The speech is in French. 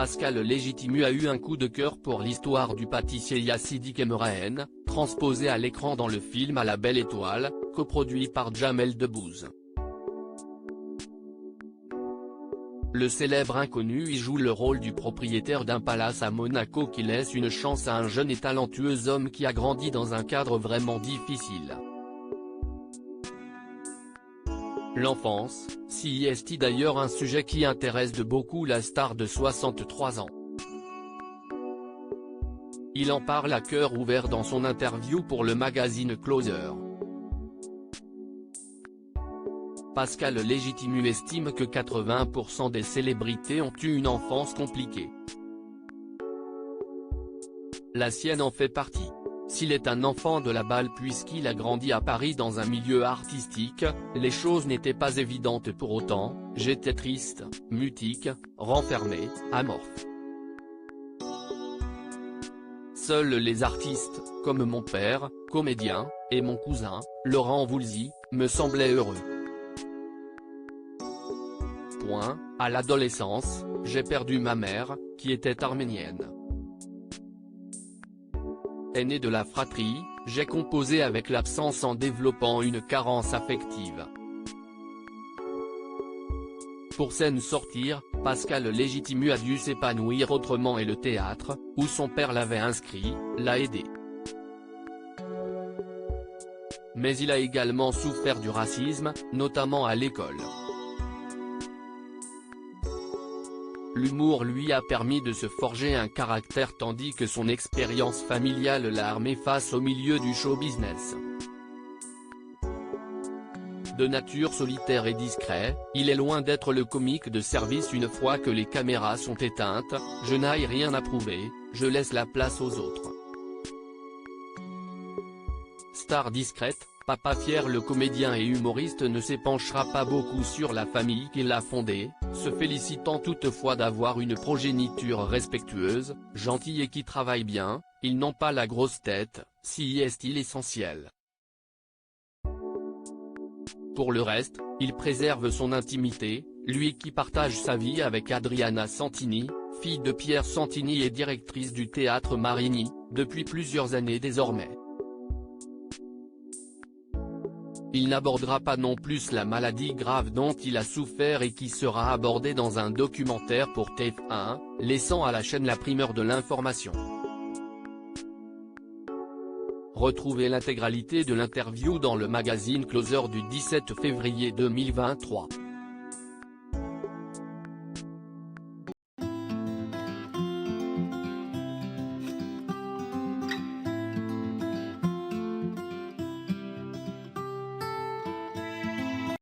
Pascal Légitimu a eu un coup de cœur pour l'histoire du pâtissier Yassidi Kemeraen, transposée à l'écran dans le film À la belle étoile, coproduit par Jamel Debbouze. Le célèbre inconnu y joue le rôle du propriétaire d'un palace à Monaco qui laisse une chance à un jeune et talentueux homme qui a grandi dans un cadre vraiment difficile. L'enfance, si est d'ailleurs un sujet qui intéresse de beaucoup la star de 63 ans. Il en parle à cœur ouvert dans son interview pour le magazine Closer. Pascal Légitimu estime que 80% des célébrités ont eu une enfance compliquée. La sienne en fait partie. S'il est un enfant de la balle puisqu'il a grandi à Paris dans un milieu artistique, les choses n'étaient pas évidentes pour autant, j'étais triste, mutique, renfermé, amorphe. Seuls les artistes, comme mon père, comédien, et mon cousin, Laurent Voulzy, me semblaient heureux. À l'adolescence, j'ai perdu ma mère, qui était arménienne. Aîné de la fratrie, j'ai composé avec l'absence en développant une carence affective. Pour s'en sortir, Pascal Légitimu a dû s'épanouir autrement et le théâtre, où son père l'avait inscrit, l'a aidé. Mais il a également souffert du racisme, notamment à l'école. L'humour lui a permis de se forger un caractère tandis que son expérience familiale l'a armé face au milieu du show business. De nature solitaire et discret, il est loin d'être le comique de service une fois que les caméras sont éteintes, je n'ai rien à prouver, je laisse la place aux autres. Star discrète, papa fier, le comédien et humoriste ne s'épanchera pas beaucoup sur la famille qu'il a fondée, se félicitant toutefois d'avoir une progéniture respectueuse, gentille et qui travaille bien. Ils n'ont pas la grosse tête, si est-il essentiel. Pour le reste, il préserve son intimité, lui qui partage sa vie avec Adriana Santini, fille de Pierre Santini et directrice du théâtre Marigny, depuis plusieurs années désormais. Il n'abordera pas non plus la maladie grave dont il a souffert et qui sera abordée dans un documentaire pour TF1, laissant à la chaîne la primeur de l'information. Retrouvez l'intégralité de l'interview dans le magazine Closer du 17 février 2023.